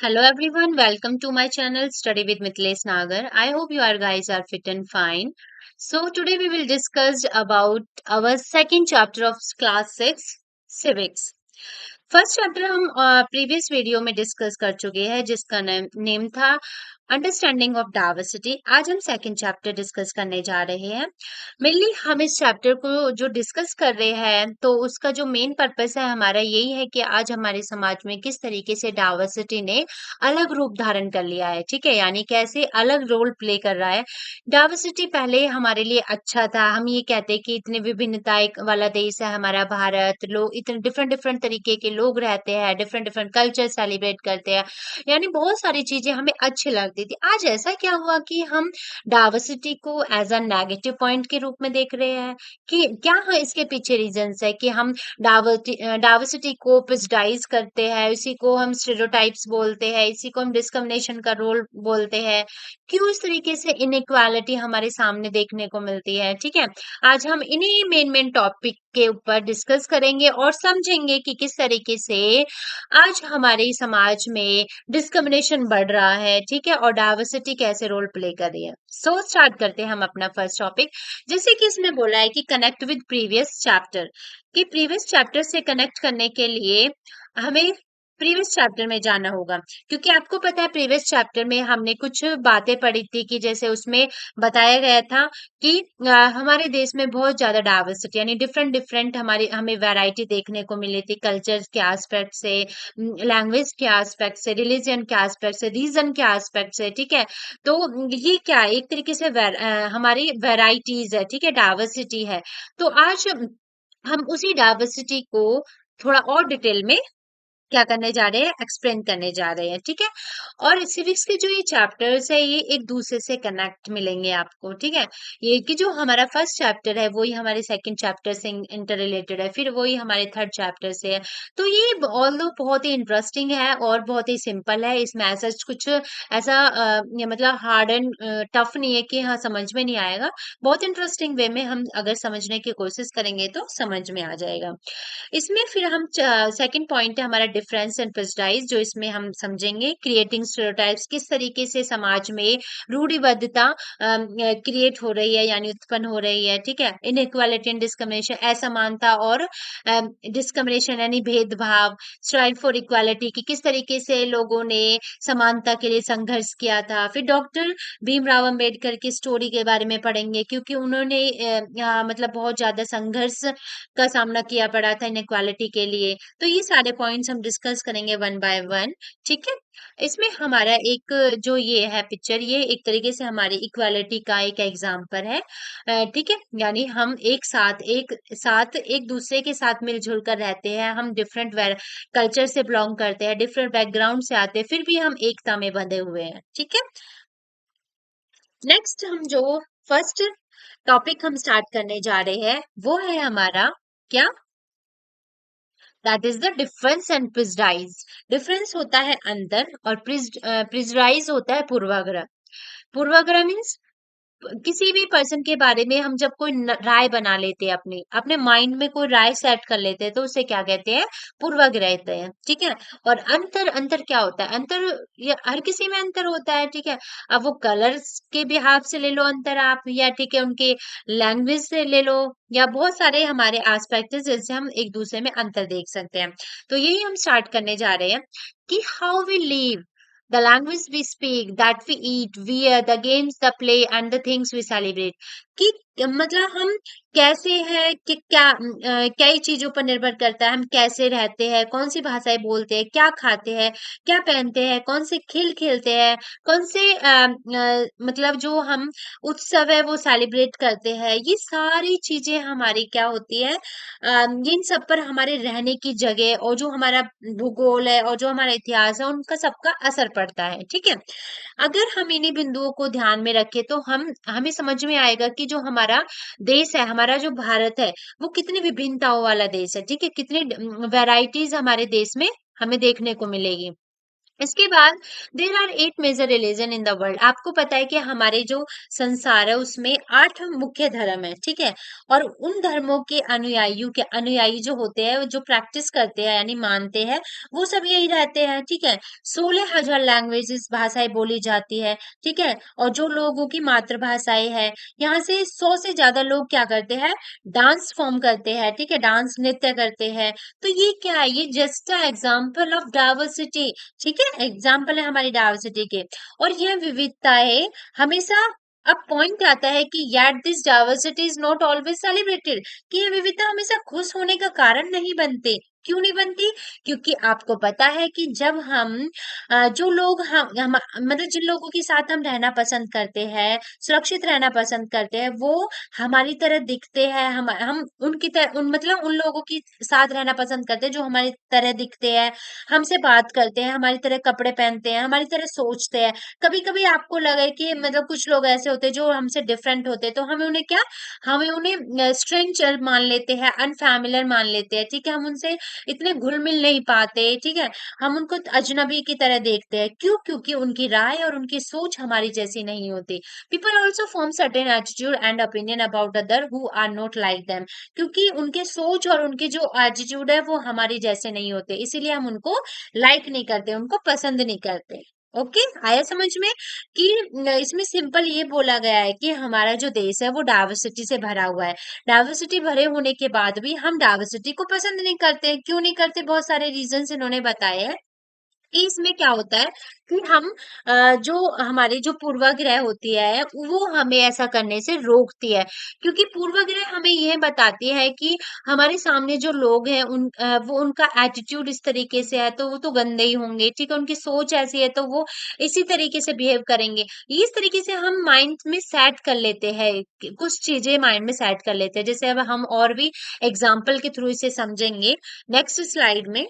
Hello everyone, welcome to my channel Study with Mithilesh Nagar. I hope you are guys are fit and fine. So today we will discuss about our second chapter of class 6 civics. First chapter हम previous video में discuss कर चुके हैं जिसका name था understanding of diversity. आज हम second chapter discuss करने जा रहे हैं। मेनली हम इस चैप्टर को जो डिस्कस कर रहे हैं तो उसका जो मेन पर्पस है हमारा यही है कि आज हमारे समाज में किस तरीके से डाइवर्सिटी ने अलग रूप धारण कर लिया है, ठीक है, यानी कैसे अलग रोल प्ले कर रहा है। डाइवर्सिटी पहले हमारे लिए अच्छा था, हम ये कहते हैं कि इतनी विभिन्नता वाला देश है हमारा भारत, लोग इतने डिफरेंट डिफरेंट तरीके के लोग रहते हैं, डिफरेंट डिफरेंट कल्चर सेलिब्रेट करते हैं, यानी बहुत सारी चीजें हमें अच्छी लगती थी। आज ऐसा क्या हुआ कि हम डाइवर्सिटी को एज अ नेगेटिव पॉइंट के रूप में देख रहे हैं कि क्या है इसके पीछे रीजंस है कि हम डाइवर्सिटी को प्रेजुडाइज करते हैं, इसी को हम स्टेरियोटाइप्स बोलते हैं, इसी को हम डिस्क्रिमिनेशन का रोल बोलते हैं। क्यों इस तरीके से इनइक्वालिटी हमारे सामने देखने को मिलती है, ठीक है। आज हम इन्हीं मेन मेन टॉपिक के ऊपर डिस्कस करेंगे और समझेंगे कि किस तरीके से आज हमारे समाज में डिस्क्रिमिनेशन बढ़ रहा है, ठीक है, और डाइवर्सिटी कैसे रोल प्ले कर रही है। सो स्टार्ट करते हैं हम अपना फर्स्ट टॉपिक। जैसे कि इसमें बोला है कि कनेक्ट विद प्रीवियस चैप्टर, कि प्रीवियस चैप्टर से कनेक्ट करने के लिए हमें प्रीवियस चैप्टर में जाना होगा, क्योंकि आपको पता है प्रीवियस चैप्टर में हमने कुछ बातें पढ़ी थी कि जैसे उसमें बताया गया था कि हमारे देश में बहुत ज्यादा डाइवर्सिटी यानी डिफरेंट डिफरेंट हमारी हमें वैरायटी देखने को मिली थी, कल्चर के एस्पेक्ट से, लैंग्वेज के एस्पेक्ट से, रिलीजन के एस्पेक्ट से, रीजन के एस्पेक्ट से, ठीक है। तो ये क्या है, एक तरीके से हमारी वैरायटीज है, ठीक है, डाइवर्सिटी है। तो आज हम उसी डाइवर्सिटी को थोड़ा और डिटेल में क्या करने जा रहे हैं, एक्सप्लेन करने जा रहे हैं, ठीक है। और सिविक्स के जो ये चैप्टर्स है ये एक दूसरे से कनेक्ट मिलेंगे आपको, ठीक है। ये कि जो हमारा फर्स्ट चैप्टर है वही हमारे सेकंड चैप्टर से इंटर रिलेटेड है, फिर वही हमारे थर्ड चैप्टर से है। तो ये ऑल्दो बहुत ही इंटरेस्टिंग है और बहुत ही सिंपल है, इसमें ऐसा कुछ ऐसा ये मतलब हार्ड एंड टफ नहीं है कि हाँ समझ में नहीं आएगा। बहुत इंटरेस्टिंग वे में हम अगर समझने की कोशिश करेंगे तो समझ में आ जाएगा। इसमें फिर हम सेकंड पॉइंट है हमारा डिफरेंस एंड प्रेजुडाइज, जो इसमें हम समझेंगे क्रिएटिंग स्टेरियोटाइप्स, किस तरीके से समाज में रूढ़िबद्धता क्रिएट हो रही है यानी उत्पन्न हो रही है, ठीक है। इनइक्वालिटी एंड डिस्क्रिमिनेशन, असमानता और डिस्क्रिमिनेशन यानी भेदभाव, स्ट्राइव फॉर इक्वालिटी, कि किस तरीके से लोगों ने समानता के लिए संघर्ष किया था। फिर डॉक्टर भीमराव अंबेडकर की स्टोरी के बारे में पढ़ेंगे क्योंकि उन्होंने मतलब बहुत ज्यादा संघर्ष का सामना किया पड़ा था इनइक्वालिटी के लिए। तो ये सारे पॉइंट्स हम डिस्कस करेंगे वन बाय वन, ठीक है। इसमें हमारा एक जो ये है पिक्चर, ये एक तरीके से हमारी इक्वालिटी का एक एग्जाम्पल है, ठीक है। यानी हम एक साथ एक दूसरे के साथ मिलजुल कर रहते हैं, हम डिफरेंट कल्चर से बिलोंग करते हैं, डिफरेंट बैकग्राउंड से आते हैं, फिर भी हम एकता में बंधे हुए हैं, ठीक है। नेक्स्ट हम जो फर्स्ट टॉपिक हम स्टार्ट करने जा रहे हैं वो है हमारा क्या, that is the difference and prejudice. Difference होता है अंतर और प्रिजडाइज होता है पूर्वाग्रह। पूर्वाग्रह मीन्स किसी भी पर्सन के बारे में हम जब कोई राय बना लेते हैं, अपनी अपने माइंड में कोई राय सेट कर लेते हैं तो उसे क्या कहते हैं, पूर्वाग्रह कहते हैं, ठीक है। और अंतर, अंतर क्या होता है, अंतर ये हर किसी में अंतर होता है, ठीक है। अब वो कलर्स के बिहाफ से ले लो अंतर आप, या ठीक है उनके लैंग्वेज से ले लो, या बहुत सारे हमारे एस्पेक्ट जिनसे हम एक दूसरे में अंतर देख सकते हैं। तो यही हम स्टार्ट करने जा रहे हैं कि how we live, the language we speak, that we eat, wear, the games, the play, and the things we celebrate, कि मतलब हम कैसे हैं, कि क्या कई चीजों पर निर्भर करता है, हम कैसे रहते हैं, कौन सी भाषाएं बोलते हैं, क्या खाते हैं, क्या पहनते हैं, कौन से खेल खेलते हैं, कौन से मतलब जो हम उत्सव है वो सेलिब्रेट करते हैं, ये सारी चीजें हमारी क्या होती है, इन सब पर हमारे रहने की जगह और जो हमारा भूगोल है और जो हमारा इतिहास है उनका सबका असर पड़ता है, ठीक है। अगर हम इन्हीं बिंदुओं को ध्यान में रखें तो हम हमें समझ में आएगा कि जो हमारा देश है, हमारा जो भारत है, वो कितनी विभिन्नताओं वाला देश है, ठीक है। कितनी वैरायटीज हमारे देश में हमें देखने को मिलेगी। इसके बाद there are 8 major religion in the world. आपको पता है कि हमारे जो संसार है उसमें 8 मुख्य धर्म है, ठीक है। और उन धर्मों के अनुयायी जो होते हैं, जो प्रैक्टिस करते हैं यानी मानते हैं, वो सब यही रहते हैं, ठीक है। 16,000 लैंग्वेजेस भाषाएं बोली जाती है, ठीक है। और जो लोगों की मातृभाषाएं है, यहाँ से 100 से ज्यादा लोग क्या करते हैं, डांस फॉर्म करते हैं, ठीक है, डांस नृत्य करते हैं। तो ये क्या है, ये just a example of diversity, ठीक है, एग्जाम्पल है हमारी डाइवर्सिटी के। और यह विविधताएं हमेशा, अब पॉइंट आता है कि yet this diversity is not always celebrated, कि ये विविधता हमेशा खुश होने का कारण नहीं बनते। क्यों नहीं बनती? क्योंकि आपको पता है कि जब हम जो लोग हम मतलब जिन लोगों के साथ हम रहना पसंद करते हैं, सुरक्षित रहना पसंद करते हैं, वो हमारी तरह दिखते हैं, हम उनकी तरह मतलब उन लोगों के साथ रहना पसंद करते हैं जो हमारी तरह दिखते हैं, हमसे बात करते हैं, हमारी तरह कपड़े पहनते हैं, हमारी तरह सोचते हैं। कभी-कभी आपको लगे कि मतलब कुछ लोग ऐसे होते हैं जो हमसे डिफरेंट होते हैं, तो हमें उन्हें स्ट्रेंजर मान लेते हैं, अनफैमिलियर मान लेते हैं, ठीक है? हम उनसे इतने घुल-मिल नहीं पाते, ठीक है? हम उनको अजनबी की तरह देखते हैं। क्यों? क्योंकि उनकी राय और उनकी सोच हमारी जैसी नहीं होती। People also form certain attitude and opinion about other who are not like them, क्योंकि उनके सोच और उनके जो एटीट्यूड है वो हमारी जैसे नहीं होते, इसीलिए हम उनको लाइक नहीं करते, उनको पसंद नहीं करते। ओके, आया समझ में कि इसमें सिंपल ये बोला गया है कि हमारा जो देश है वो डाइवर्सिटी से भरा हुआ है। डाइवर्सिटी भरे होने के बाद भी हम डाइवर्सिटी को पसंद नहीं करते। क्यों नहीं करते? बहुत सारे रीजंस इन्होंने बताए हैं कि इसमें क्या होता है कि हम जो हमारी जो पूर्वाग्रह होती है वो हमें ऐसा करने से रोकती है। क्योंकि पूर्वाग्रह हमें यह बताती है कि हमारे सामने जो लोग हैं वो उनका एटीट्यूड इस तरीके से है तो वो तो गंदे ही होंगे, ठीक है, उनकी सोच ऐसी है तो वो इसी तरीके से बिहेव करेंगे। इस तरीके से हम माइंड में सेट कर लेते हैं, कुछ चीजें माइंड में सेट कर लेते हैं। जैसे अब हम और भी एग्जाम्पल के थ्रू इसे समझेंगे नेक्स्ट स्लाइड में।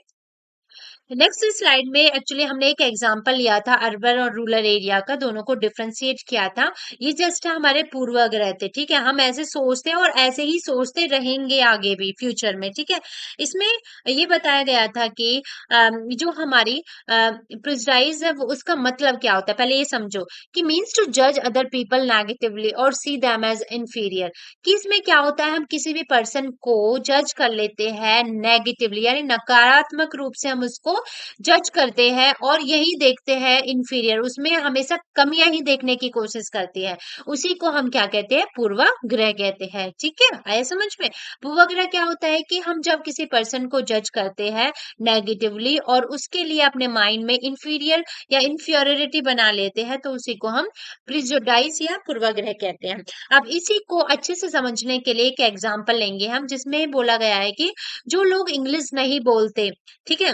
नेक्स्ट स्लाइड में एक्चुअली हमने एक एग्जांपल लिया था अर्बन और रूरल एरिया का, दोनों को डिफरेंशिएट किया था। ये जस्ट हमारे पूर्वाग्रह थे, ठीक है, हम ऐसे सोचते हैं और ऐसे ही सोचते रहेंगे आगे भी फ्यूचर में, ठीक है। इसमें ये बताया गया था कि जो हमारी प्रिजुडाइज है वो उसका मतलब क्या होता है, पहले ये समझो कि मीन्स टू जज अदर पीपल नेगेटिवली और सी देम एज इंफीरियर। कि इसमें क्या होता है, हम किसी भी पर्सन को जज कर लेते हैं नेगेटिवली यानी नकारात्मक रूप से हम उसको जज करते हैं और यही देखते हैं इंफीरियर, उसमें हमेशा कमियां ही देखने की कोशिश करती है। उसी को हम क्या कहते हैं, पूर्वाग्रह कहते हैं, ठीक है, आया समझ में। पूर्वाग्रह क्या होता है कि हम जब किसी पर्सन को जज करते हैं नेगेटिवली और उसके लिए अपने माइंड में इंफीरियर या इंफीरियरिटी बना लेते हैं, तो उसी को हम प्रिजुडाइज या पूर्वाग्रह कहते हैं। अब इसी को अच्छे से समझने के लिए एक एग्जाम्पल लेंगे हम, जिसमें बोला गया है कि जो लोग इंग्लिश नहीं बोलते, ठीक है,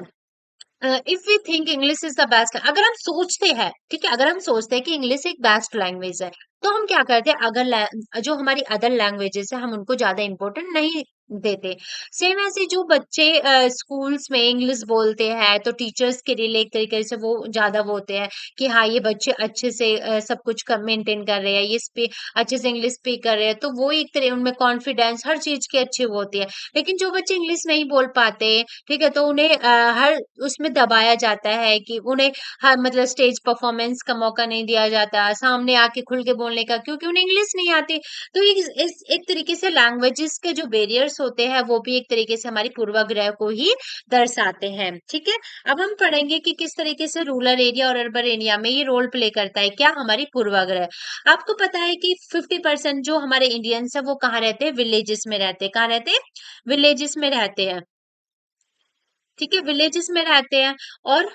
if we think English is the best, अगर हम सोचते हैं, ठीक है, अगर हम सोचते हैं कि इंग्लिश एक बेस्ट लैंग्वेज है, तो हम क्या करते हैं, जो हमारी अदर लैंग्वेजेस है हम उनको ज्यादा इंपॉर्टेंट नहीं देते। सेम ऐसे जो बच्चे स्कूल्स में इंग्लिश बोलते हैं तो टीचर्स के लिए एक तरीके से वो ज्यादा वो होते हैं कि हाँ ये बच्चे अच्छे से सब कुछ मेंटेन कर रहे हैं, ये अच्छे से इंग्लिश स्पीक कर रहे हैं, तो वो एक तरह उनमें कॉन्फिडेंस हर चीज की अच्छी वो होती है। लेकिन जो बच्चे इंग्लिश नहीं बोल पाते, ठीक है, तो उन्हें हर उसमें दबाया जाता है कि उन्हें हर मतलब स्टेज परफॉर्मेंस का मौका नहीं दिया जाता, सामने आके खुल के बोलने का, क्योंकि उन्हें इंग्लिश नहीं आती। तो एक तरीके से लैंग्वेजेस के जो बैरियर्स होते हैं वो भी एक तरीके से हमारी पूर्वाग्रह को ही दर्शाते हैं, ठीक है। अब हम पढ़ेंगे कि किस तरीके से रूरल एरिया और अर्बन एरिया में ये रोल प्ले करता है, क्या हमारी पूर्वाग्रह। आपको पता है कि 50% जो हमारे इंडियंस है वो कहाँ रहते हैं, विलेजेस में रहते हैं। कहाँ रहते हैं? विलेजेस में रहते हैं, ठीक है, विलेजेस में रहते हैं। और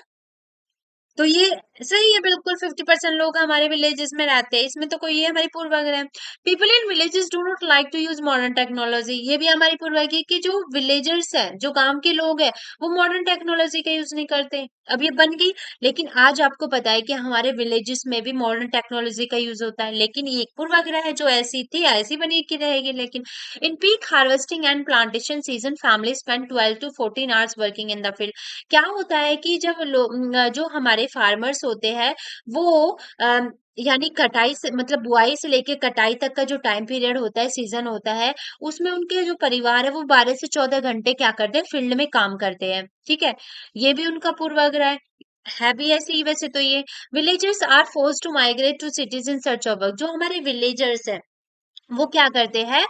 तो ये सही है, बिल्कुल 50% लोग हमारे विलेजेस में रहते हैं, इसमें तो कोई ये हमारी पूर्वाग्रह है। People in villages do not like to use modern technology, ये भी हमारी पूर्वाग्रह कि जो विलेजर्स हैं, जो गांव के लोग हैं, वो मॉडर्न टेक्नोलॉजी का यूज नहीं करते। अब ये बन गई, लेकिन आज आपको पता है कि हमारे विलेजेस में भी मॉडर्न टेक्नोलॉजी का यूज होता है, लेकिन ये एक पूर्वाग्रह है जो ऐसी थी ऐसी बनी की रहेगी। लेकिन in peak harvesting and plantation season family spend 12 to 14 hours working in the field. क्या होता है कि जब जो हमारे फार्मर्स होते हैं वो यानी कटाई से मतलब बुआई से लेके कटाई तक का जो टाइम पीरियड होता है, सीजन होता है, उसमें उनके जो परिवार है वो 12 से 14 घंटे क्या करते हैं, फील्ड में काम करते हैं, ठीक है। ये भी उनका पूर्वाग्रह है। है भी ऐसे ही वैसे तो ये। Villagers are force to migrate to cities in search of work. जो हमारे विलेजर्स है वो क्या करते हैं,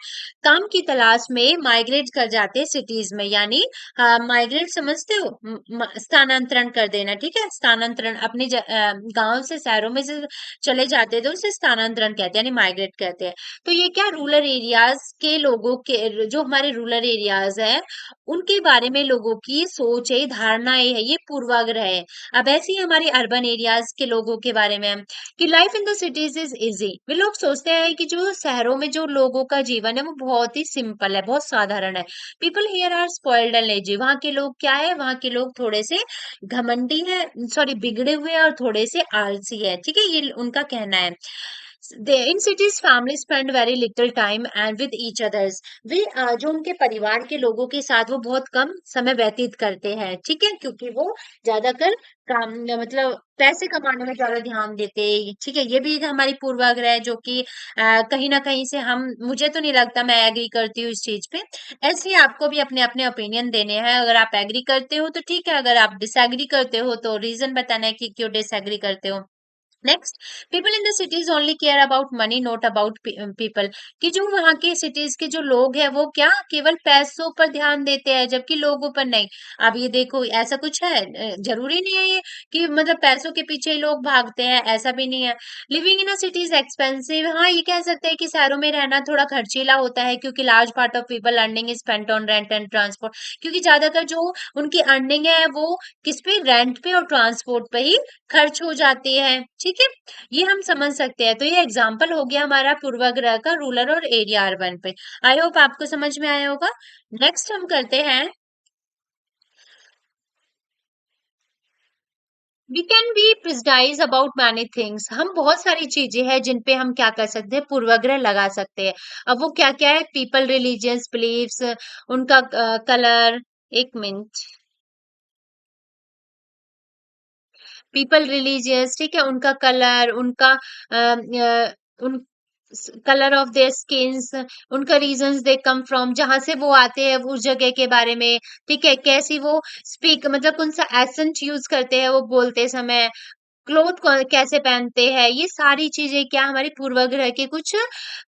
काम की तलाश में माइग्रेट कर जाते हैं सिटीज में, यानी माइग्रेट समझते हो, स्थानांतरण कर देना, ठीक है, स्थानांतरण अपने गांव से शहरों में से चले जाते हैं तो उसे स्थानांतरण कहते हैं, यानी माइग्रेट कहते हैं। तो ये क्या रूरल एरियाज के लोगों के, जो हमारे रूरल एरियाज है उनके बारे में लोगों की सोच है, धारणाएं है, ये पूर्वाग्रह है। अब ऐसे ही हमारे अर्बन एरियाज के लोगों के बारे में कि life in the cities is easy. वे लोग सोचते हैं कि जो शहरों में जो लोगों का जीवन है वो बहुत ही सिंपल है, बहुत साधारण है। People here are spoiled and lazy. वहां के लोग क्या है, वहां के लोग थोड़े से घमंडी है, सॉरी बिगड़े हुए हैं, और थोड़े से आलसी है, ठीक है, ये उनका कहना है। In cities, families spend very little time and with each others. वे जो उनके परिवार के लोगों के साथ वो बहुत कम समय व्यतीत करते हैं, ठीक है, क्योंकि वो ज्यादातर काम, मतलब पैसे कमाने में ज्यादा ध्यान देते हैं, ठीक है। ये भी एक हमारी पूर्वाग्रह है जो कि कहीं ना कहीं से हम, मुझे तो नहीं लगता, मैं एग्री करती हूँ इस चीज पे। ऐसे ही आपको भी अपने अपने ओपिनियन देने हैं, अगर आप एग्री करते हो तो ठीक है, अगर आप डिसएग्री करते हो तो रीजन बताना है कि क्यों डिसएग्री करते हो। Next, people in the cities only care about money, not about people. कि जो वहाँ के सिटीज के जो लोग हैं वो क्या केवल पैसों पर ध्यान देते हैं, जबकि लोगों पर नहीं। अब ये देखो, ऐसा कुछ है, जरूरी नहीं है ये कि मतलब पैसों के पीछे ही लोग भागते हैं, ऐसा भी नहीं है। Living in a city is expensive. हाँ, ये कह सकते हैं कि शहरों में रहना थोड़ा खर्चीला होता है, क्योंकि large part of people earning is spent on rent and transport. क्योंकि ज्यादातर जो उनकी अर्निंग है वो किस पे, रेंट पे और ट्रांसपोर्ट पे ही खर्च हो जाती है, ठीक है। ये हम समझ सकते हैं। तो ये एग्जाम्पल हो गया हमारा पूर्वाग्रह का रूरल और एरिया अर्बन पे। आई होप आपको समझ में आया होगा। नेक्स्ट हम करते हैं, we can be precise about many things. हम बहुत सारी चीजें हैं जिन पे हम क्या कर सकते हैं, पूर्वाग्रह लगा सकते हैं। अब वो क्या क्या है, पीपल रिलीजियस बिलीव्स, उनका कलर, एक मिनट, पीपल रिलीजियस, ठीक है, उनका कलर, उनका उन कलर ऑफ देयर स्किन्स, उनका रीजंस दे कम फ्रॉम, जहां से वो आते हैं उस जगह के बारे में, ठीक है, कैसी वो स्पीक, मतलब कौन सा एसेंट यूज करते हैं वो बोलते समय, क्लोथ कैसे पहनते हैं, ये सारी चीजें क्या हमारी पूर्वाग्रह के कुछ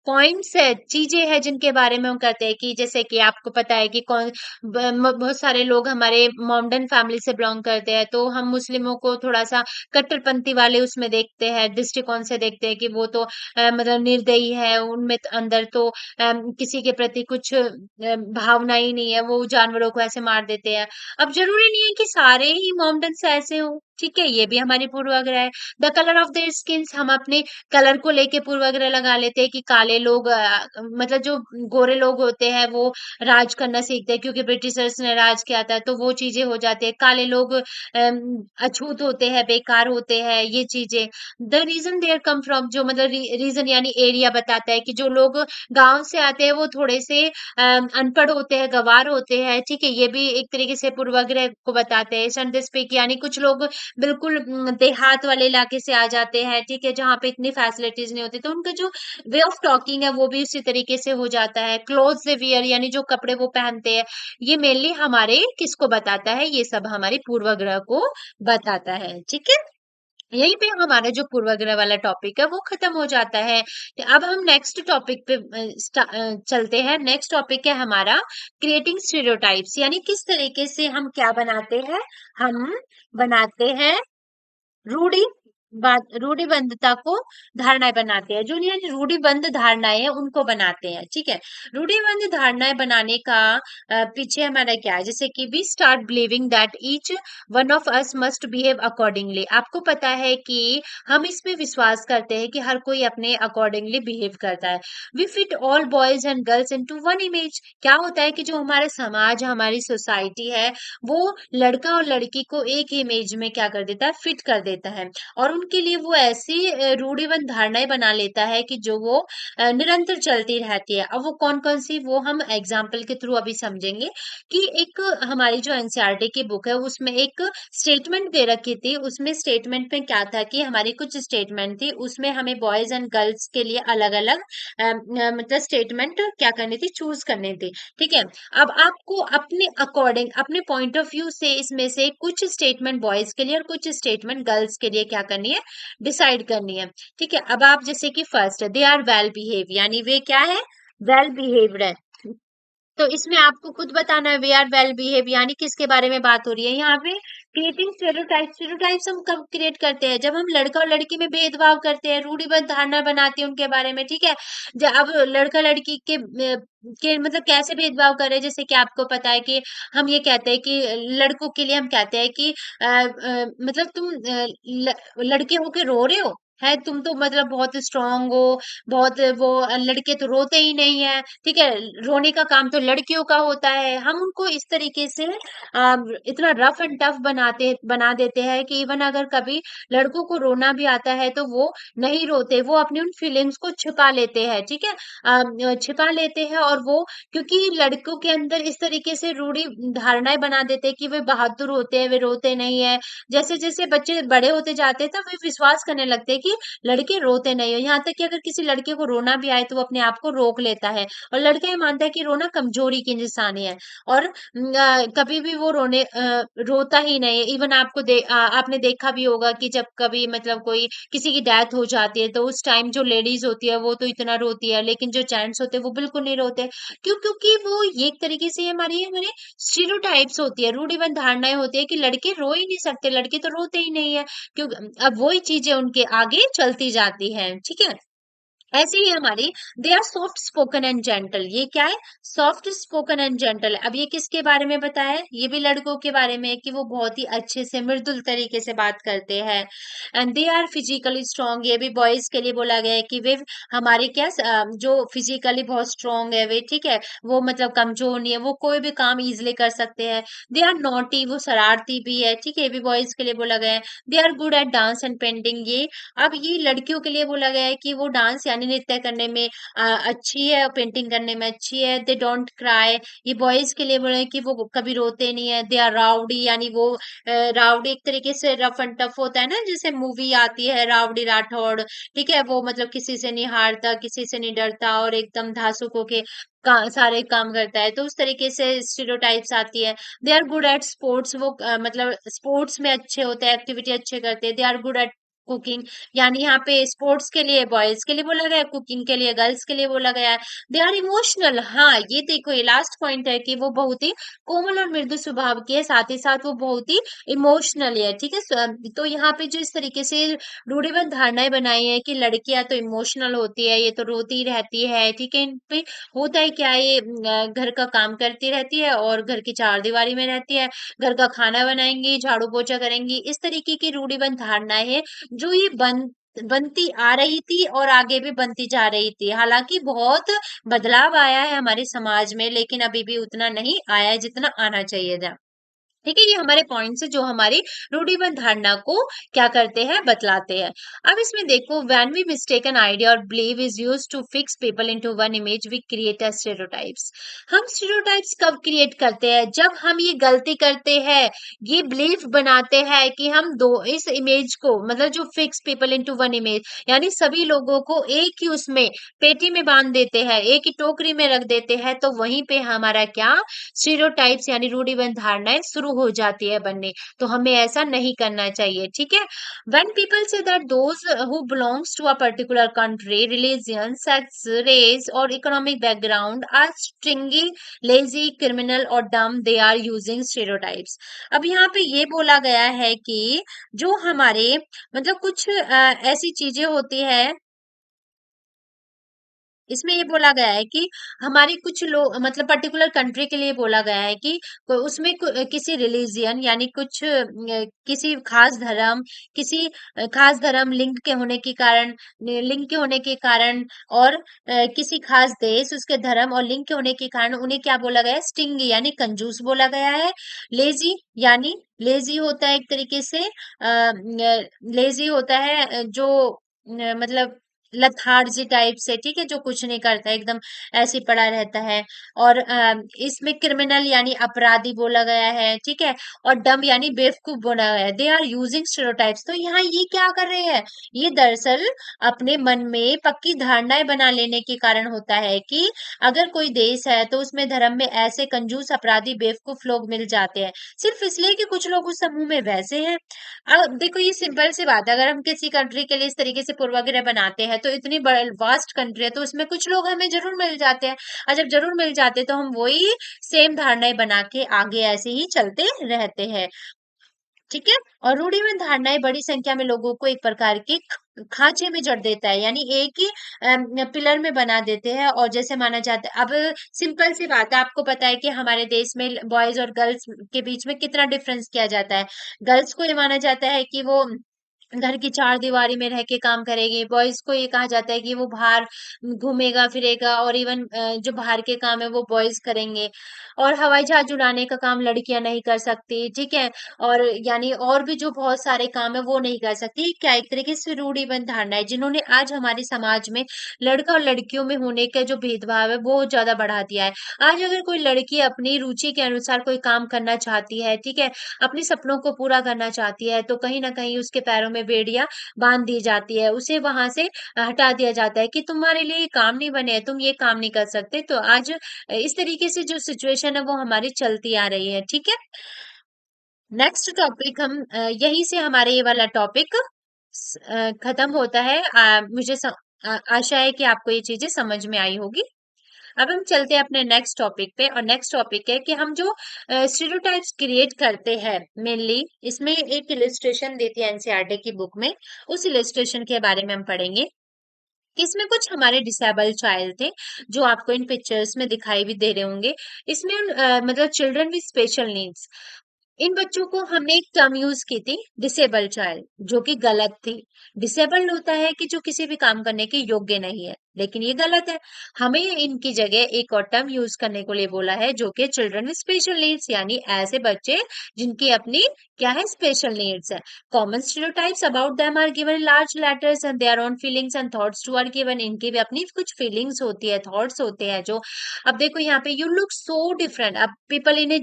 पॉइंट्स है, चीजें हैं जिनके बारे में हम कहते हैं। कि जैसे कि आपको पता है कि कौन बहुत सारे लोग हमारे मॉमडन फैमिली से बिलोंग करते हैं, तो हम मुस्लिमों को थोड़ा सा कट्टरपंथी वाले उसमें देखते हैं, दृष्टिकोण से देखते हैं कि वो तो मतलब निर्दयी है, उनमें अंदर तो किसी के प्रति कुछ भावना ही नहीं है, वो जानवरों को ऐसे मार देते हैं। अब जरूरी नहीं है कि सारे ही मोमडन्स ऐसे हों, ठीक है, ये भी हमारी पूर्वाग्रह है। The colour of their skins, हम अपने कलर को लेके पूर्वाग्रह लगा लेते हैं कि काले लोग मतलब जो गोरे लोग होते हैं वो राज करना सीखते हैं, क्योंकि ब्रिटिशर्स ने राज किया था, तो वो चीजें हो जाती है। काले लोग अछूत होते हैं, बेकार होते हैं, ये चीजें। The reason there come from, जो मतलब रीजन यानी एरिया बताता है कि जो लोग गांव से आते हैं वो थोड़े से अनपढ़ होते हैं, गंवार होते हैं, ठीक है, ये भी एक तरीके से पूर्वाग्रह को बताते हैं। सन स्पीक, यानी कुछ लोग बिल्कुल देहात वाले इलाके से आ जाते हैं, ठीक है, जहाँ पे इतनी फैसिलिटीज नहीं होती, तो उनका जो वे ऑफ टॉकिंग है वो भी उसी तरीके से हो जाता है। क्लोथ्स दे वियर, यानी जो कपड़े वो पहनते हैं, ये मेनली हमारे किसको बताता है, ये सब हमारी पूर्वाग्रह को बताता है, ठीक है। यहीं पे हमारा जो पूर्वाग्रह वाला टॉपिक है वो खत्म हो जाता है। तो अब हम नेक्स्ट टॉपिक पे चलते हैं। नेक्स्ट टॉपिक है हमारा क्रिएटिंग स्टीरियोटाइप्स, यानी किस तरीके से हम क्या बनाते हैं, हम बनाते हैं रूढ़ि, रूढ़िबद्धता को धारणाएं बनाते हैं, जो यानी रूढ़िबद्ध धारणाएं हैं उनको बनाते हैं, ठीक है। रूढ़िबद्ध धारणाएं बनाने का पीछे हमारा क्या है, जैसे कि we start believing that each one of us must behave accordingly. आपको पता है कि हम इसमें विश्वास करते हैं कि हर कोई अपने अकॉर्डिंगली बिहेव करता है। We fit all boys and girls into one image. क्या होता है कि जो हमारा समाज, हमारी सोसाइटी है, वो लड़का और लड़की को एक ही इमेज में क्या कर देता है, फिट कर देता है, और उनके लिए वो ऐसी रूढ़िबद्ध धारणाएं बना लेता है कि जो वो निरंतर चलती रहती है। अब वो कौन कौन सी, वो हम एग्जाम्पल के थ्रू अभी समझेंगे। कि एक हमारी जो एनसीईआरटी की बुक है उसमें एक स्टेटमेंट दे रखी थी। उसमें स्टेटमेंट में क्या था कि हमारी कुछ स्टेटमेंट थी, उसमें हमें बॉयज एंड गर्ल्स के लिए अलग अलग मतलब स्टेटमेंट क्या करनी थी, चूज करनी थी। ठीक है। अब आपको अपने अकॉर्डिंग, अपने पॉइंट ऑफ व्यू से इसमें से कुछ स्टेटमेंट बॉयज के लिए और कुछ स्टेटमेंट गर्ल्स के लिए क्या करनी है, डिसाइड करनी है। ठीक है। अब आप जैसे कि first, they are well behave, यानी वे क्या है, वेल बिहेव्ड है। तो इसमें आपको खुद बताना है वे आर वेल बिहेव यानी किसके बारे में बात हो रही है यहाँ पे। क्रिएटिंग स्टेरियोटाइप, स्टेरियोटाइप्स हम कब क्रिएट करते हैं, जब हम लड़का और लड़की में भेदभाव करते हैं, रूढ़िबद्ध धारणा बनाते हैं उनके बारे में। ठीक है। जब अब लड़का लड़की के मतलब कैसे भेदभाव कर रहे हैं, जैसे कि आपको पता है कि हम ये कहते हैं कि लड़कों के लिए हम कहते हैं कि मतलब तुम लड़के होके रो रहे हो, है तुम तो मतलब बहुत स्ट्रांग हो, बहुत वो लड़के तो रोते ही नहीं है। ठीक है। रोने का काम तो लड़कियों का होता है। हम उनको इस तरीके से इतना रफ एंड टफ बना देते हैं कि इवन अगर कभी लड़कों को रोना भी आता है तो वो नहीं रोते, वो अपनी उन फीलिंग्स को छिपा लेते हैं। ठीक है। छिपा लेते हैं और वो, क्योंकि लड़कों के अंदर इस तरीके से रूढ़ी धारणाएं बना देते हैं कि वे बहादुर होते हैं, वे रोते नहीं है। जैसे जैसे बच्चे बड़े होते जाते हैं तो वे विश्वास करने लगते हैं कि लड़के रोते नहीं है। यहाँ तक कि अगर किसी लड़के को रोना भी आए तो वो अपने आप को रोक लेता है, और लड़का ये मानता है कि रोना कमजोरी की निशानी है। और कभी भी वो रोता ही नहीं है। इवन आपने देखा भी होगा कि जब कभी मतलब कोई किसी की डेथ हो जाती है तो उस टाइम जो लेडीज होती है वो तो इतना रोती है, लेकिन जो जेंट्स होते हैं वो बिल्कुल नहीं रोते। क्यों? क्योंकि वो ये एक तरीके से हमारी हमारे स्टीरियोटाइप्स होती है, रूढ़िबद्ध धारणाएं होती है कि लड़के रो ही नहीं सकते, लड़के तो रोते ही नहीं है। क्यों? अब वही चीजें उनके आगे चलती जाती है। ठीक है। ऐसे ही हमारी, they are soft spoken and gentle, ये क्या है, सॉफ्ट स्पोकन एंड जेंटल। अब ये किसके बारे में बताया है, ये भी लड़कों के बारे में है कि वो बहुत ही अच्छे से मृदुल तरीके से बात करते हैं। And they are physically strong, ये भी बॉयज के लिए बोला गया है कि वे हमारे क्या जो फिजिकली बहुत स्ट्रांग है वे। ठीक है। वो मतलब कमजोर नहीं है, वो कोई भी काम इजिली कर सकते हैं। दे आर नॉटी, वो शरारती भी है। ठीक है। ये भी बॉयज के लिए बोला गया है। They are good at dance and painting, ये अब ये लड़कियों के लिए बोला गया है कि वो डांस यानी नृत्य करने में अच्छी है और पेंटिंग करने में अच्छी है। दे डोंट क्राई, ये बॉयज के लिए बोले कि वो कभी रोते नहीं है। दे आर राउडी, यानी वो राउडी एक तरीके से रफ एंड टफ होता है ना, जैसे मूवी आती है राउडी राठौड़। ठीक है। वो मतलब किसी से नहीं हारता, किसी से नहीं डरता और एकदम धासुक होके सारे काम करता है, तो उस तरीके से स्टीरियोटाइप्स आती है। They are good at sports, वो मतलब स्पोर्ट्स में अच्छे होते हैं, एक्टिविटी अच्छे करते हैं। They are good at cooking, यानी यहाँ पे स्पोर्ट्स के लिए बॉयज के लिए बोला गया है, कुकिंग के लिए गर्ल्स के लिए बोला गया है। दे आर इमोशनल, हाँ ये देखो ये लास्ट पॉइंट है कि वो बहुत ही कोमल और मृदु स्वभाव की है, साथ ही साथ वो बहुत ही इमोशनल है। ठीक है। तो यहाँ पे जो इस तरीके से रूढ़िबद्ध धारणाएं बनाई है कि लड़कियां तो इमोशनल होती है, ये तो रोती रहती है। ठीक है। इन पे होता है क्या, ये घर का काम करती रहती है और घर की चारदीवारी में रहती है, घर का खाना बनाएंगी, झाड़ू पोछा करेंगी, इस तरीके की रूढ़िबद्ध धारणाएं है जो ये बनती आ रही थी और आगे भी बनती जा रही थी। हालांकि बहुत बदलाव आया है हमारे समाज में, लेकिन अभी भी उतना नहीं आया है जितना आना चाहिए था। ठीक है। ये हमारे पॉइंट्स है जो हमारी रूढ़िबद्ध धारणा को क्या करते हैं, बतलाते हैं। अब इसमें देखो, when we mistake an idea और belief is used to fix people into one image we create a stereotypes. हम स्टेरियोटाइप्स कब क्रिएट करते हैं, जब हम ये गलती करते हैं, ये बिलीव बनाते हैं कि हम दो इस इमेज को मतलब जो fix people into one image, यानी सभी लोगों को एक ही उसमें पेटी में बांध देते हैं, एक ही टोकरी में रख देते हैं, तो वहीं पे हमारा क्या, स्टीरियोटाइप्स यानी रूढ़िबद्ध धारणाएं शुरू हो जाती है बनने। तो हमें ऐसा नहीं करना चाहिए। ठीक है। when people say that those who belongs to a particular country, religion, sex, race or economic background are stingy, lazy, criminal or dumb, they are using stereotypes। अब यहाँ पे ये बोला गया है कि जो हमारे मतलब कुछ ऐसी चीजें होती है इसमें ये बोला गया है कि हमारी कुछ लोग मतलब पर्टिकुलर कंट्री के लिए बोला गया है कि उसमें किसी रिलीजियन यानी कुछ किसी खास धर्म, किसी खास धर्म लिंग के होने के कारण, लिंग के होने के कारण, और किसी खास देश उसके धर्म और लिंग के होने के कारण उन्हें क्या बोला गया है, स्टिंग यानी कंजूस बोला गया है। लेजी यानी लेजी होता है एक तरीके से, लेजी होता है जो मतलब लथार्जी टाइप से, ठीक है, जो कुछ नहीं करता, एकदम ऐसे ही पड़ा रहता है। और इसमें क्रिमिनल यानी अपराधी बोला गया है, ठीक है। और डम यानी बेवकूफ बोला गया है। They are using stereotypes. तो यहाँ ये क्या कर रहे हैं, ये दरअसल अपने मन में पक्की धारणाएं बना लेने के कारण होता है कि अगर कोई देश है तो उसमें धर्म में ऐसे कंजूस अपराधी बेवकूफ लोग मिल जाते हैं, सिर्फ इसलिए कि कुछ लोग उस समूह में वैसे हैं। अब देखो ये सिंपल सी बात है, अगर हम किसी कंट्री के लिए इस तरीके से पूर्वाग्रह बनाते हैं तो इतनी वास्ट कंट्री है तो उसमें कुछ लोग हमें जरूर मिल जाते हैं, और जब जरूर मिल जाते हैं तो हम वही सेम धारणाएं बना के आगे ऐसे ही चलते रहते हैं, ठीक है। और रूढ़िबद्ध धारणाएं बड़ी संख्या में लोगों को एक प्रकार के खांचे में जड़ देता है, यानी एक ही पिलर में बना देते हैं, और जैसे माना जाता है। अब सिंपल सी बात है, आपको पता है कि हमारे देश में बॉयज और गर्ल्स के बीच में कितना डिफरेंस किया जाता है। गर्ल्स को ये माना जाता है कि वो घर की चार दीवारी में रह के काम करेगी, बॉयज को ये कहा जाता है कि वो बाहर घूमेगा फिरेगा, और इवन जो बाहर के काम है वो बॉयज करेंगे। और हवाई जहाज उड़ाने का काम लड़कियां नहीं कर सकती, ठीक है। और यानी और भी जो बहुत सारे काम है वो नहीं कर सकती। क्या एक तरीके से रूढ़िबद्ध धारणा है जिन्होंने आज हमारे समाज में लड़का और लड़कियों में होने का जो भेदभाव है बहुत ज्यादा बढ़ा दिया है। आज अगर कोई लड़की अपनी रुचि के अनुसार कोई काम करना चाहती है, ठीक है, अपने सपनों को पूरा करना चाहती है, तो कहीं ना कहीं उसके पैरों में बेड़ियां बांध दी जाती है, उसे वहां से हटा दिया जाता है कि तुम्हारे लिए ये काम नहीं बने हैं, तुम ये काम नहीं कर सकते। तो आज इस तरीके से जो सिचुएशन है वो हमारी चलती आ रही है, ठीक है। नेक्स्ट टॉपिक हम यहीं से हमारे ये वाला टॉपिक खत्म होता है। मुझे आशा है कि आपको ये चीजें समझ में आई होगी। अब हम चलते हैं अपने नेक्स्ट टॉपिक पे, और नेक्स्ट टॉपिक है कि हम जो स्टीरियोटाइप्स क्रिएट करते हैं मेनली, इसमें एक इलिस्ट्रेशन देती है एनसीईआरटी की बुक में, उस इलिस्ट्रेशन के बारे में हम पढ़ेंगे कि इसमें कुछ हमारे डिसेबल चाइल्ड थे जो आपको इन पिक्चर्स में दिखाई भी दे रहे होंगे। इसमें मतलब चिल्ड्रन विद स्पेशल नीड्स, इन बच्चों को हमने एक टर्म यूज की थी डिसेबल चाइल्ड, जो कि गलत थी। डिसेबल्ड होता है कि जो किसी भी काम करने के योग्य नहीं है, लेकिन ये गलत है। हमें इनकी जगह एक और टर्म यूज करने को लिए बोला है जो कि चिल्ड्रन विद स्पेशल नीड्स, यानी ऐसे बच्चे जिनकी अपनी क्या है, स्पेशल नीड्स है। Common stereotypes about them are given large letters and their own feelings and thoughts too are given. इनकी भी अपनी कुछ फीलिंग्स होती है, थॉट्स होते हैं जो, अब देखो यहाँ पे यू लुक सो डिफरेंट, अब पीपल इन्हें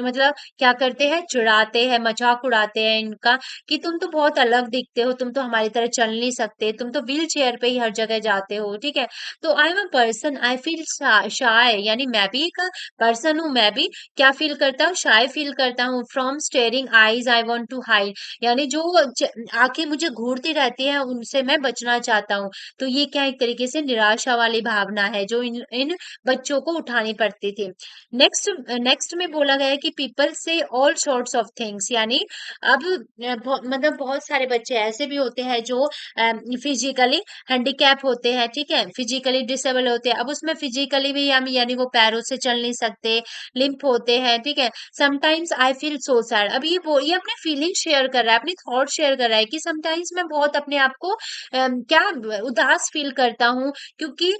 मतलब क्या करते हैं, चिढ़ाते हैं, मजाक उड़ाते हैं इनका कि तुम तो बहुत अलग दिखते हो, तुम तो हमारी तरह चल नहीं सकते, तुम तो व्हील चेयर पे ही हर जगह जाते हो, ठीक है। तो I am a person I feel shy, यानी मैं भी एक पर्सन हूँ, मैं भी क्या फील करता हूँ, शाय फील करता हूँ। From staring eyes I want to hide, यानी जो आंखें मुझे घूरती रहती है उनसे मैं बचना चाहता हूँ। तो ये क्या एक तरीके से निराशा वाली भावना है जो इन इन बच्चों को उठानी पड़ती थी। नेक्स्ट नेक्स्ट में बोला गया है कि पीपल से ऑल सॉर्ट्स ऑफ थिंग्स, यानी अब मतलब बहुत सारे बच्चे ऐसे भी होते हैं जो फिजिकली हैंडीकैप होते हैं, ठीक है, फिजिकली डिसेबल होते हैं। अब उसमें फिजिकली भी हम यानी वो पैरों से चल नहीं सकते, लिम्प होते हैं, ठीक है। Sometimes I feel so sad, अब ये अपने फीलिंग शेयर कर रहा है, अपनी थॉट शेयर कर रहा है कि समटाइम्स मैं बहुत अपने आप को क्या उदास फील करता हूँ, क्योंकि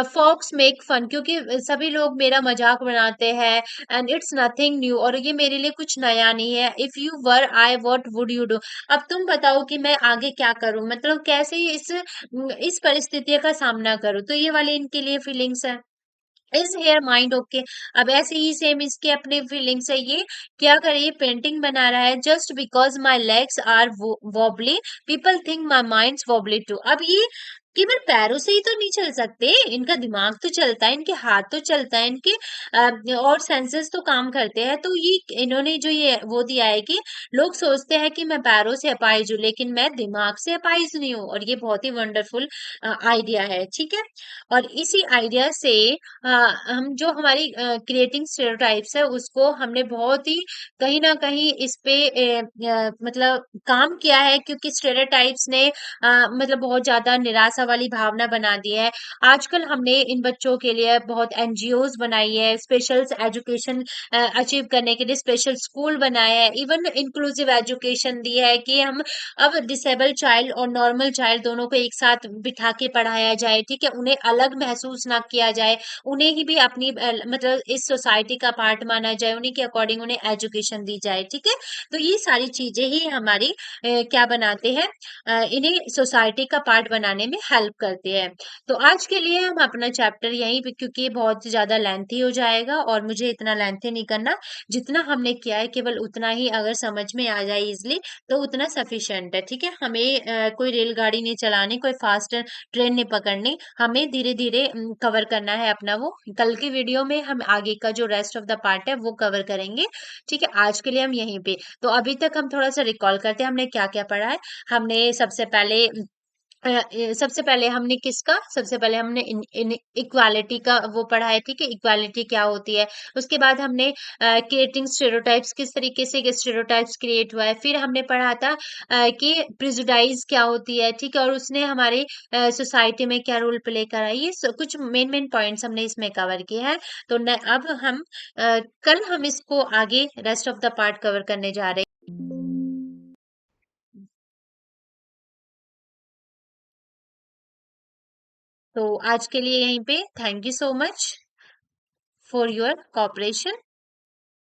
फॉक्स मेक फन, क्योंकि सभी लोग मेरा मजाक बनाते हैं, एंड इट्स नथिंग न्यू, और ये मेरे लिए कुछ नया नहीं है। If you were I what would you do, अब तुम बताओ कि मैं आगे क्या करूं, मतलब कैसे इस परिस्थिति का सामना करूं। तो ये वाली इनके लिए फीलिंग्स है। इज हेयर माइंड ओके, अब ऐसे ही सेम इसके अपने फीलिंग्स है। ये क्या करे, ये पेंटिंग बना रहा है, just because my legs are wobbly people think my mind wobbly too. अब ये केवल पैरों से ही तो नहीं चल सकते, इनका दिमाग तो चलता है, इनके हाथ तो चलता है, इनके और सेंसेस तो काम करते हैं। तो ये इन्होंने जो ये वो दिया है कि लोग सोचते हैं कि मैं पैरों से अपाहिज हूँ लेकिन मैं दिमाग से अपाहिज नहीं हूँ, और ये बहुत ही वंडरफुल आइडिया है, ठीक है। और इसी आइडिया से हम जो हमारी क्रिएटिंग स्टेरियोटाइप्स है उसको हमने बहुत ही कहीं ना कहीं इस पे मतलब काम किया है, क्योंकि स्टेरियोटाइप्स ने मतलब बहुत ज्यादा निराश निराशा वाली भावना बना दी है। आजकल हमने इन बच्चों के लिए बहुत एनजीओज बनाई है, स्पेशल एजुकेशन अचीव करने के लिए स्पेशल स्कूल बनाया है, इवन इंक्लूसिव एजुकेशन दी है कि हम अब डिसेबल चाइल्ड और नॉर्मल चाइल्ड दोनों को एक साथ बिठा के पढ़ाया जाए, ठीक है, उन्हें अलग महसूस ना किया जाए, उन्हें ही भी अपनी मतलब इस सोसाइटी का पार्ट माना जाए, उन्हीं के अकॉर्डिंग उन्हें एजुकेशन दी जाए, ठीक है। तो ये सारी चीजें ही हमारी क्या बनाते हैं, इन्हें सोसाइटी का पार्ट बनाने में हेल्प करते हैं। तो आज के लिए हम अपना चैप्टर यहीं पे, क्योंकि ये बहुत ज्यादा लेंथी हो जाएगा और मुझे इतना लेंथी नहीं करना, जितना हमने किया है केवल उतना ही अगर समझ में आ जाए इजिली तो उतना सफिशिएंट है, ठीक है। हमें कोई रेलगाड़ी नहीं चलानी, कोई फास्ट ट्रेन नहीं पकड़नी, हमें धीरे धीरे कवर करना है अपना वो। कल की वीडियो में हम आगे का जो रेस्ट ऑफ द पार्ट है वो कवर करेंगे, ठीक है। आज के लिए हम यहीं पे, तो अभी तक हम थोड़ा सा रिकॉल करते हैं हमने क्या क्या पढ़ा है। हमने सबसे पहले हमने किसका, सबसे पहले हमने इन इक्वालिटी का वो पढ़ा है, ठीक है, इक्वालिटी क्या होती है। उसके बाद हमने क्रिएटिंग स्टेरियोटाइप्स, किस तरीके से स्टेरियोटाइप्स क्रिएट हुआ है। फिर हमने पढ़ा था कि प्रिजुडाइज क्या होती है, ठीक है, और उसने हमारे सोसाइटी में क्या रोल प्ले करा है। ये कुछ मेन मेन पॉइंट्स हमने इसमें कवर किए हैं। तो अब हम कल हम इसको आगे rest of the part cover करने जा रहे हैं। तो आज के लिए यहीं पे thank you so much for your cooperation.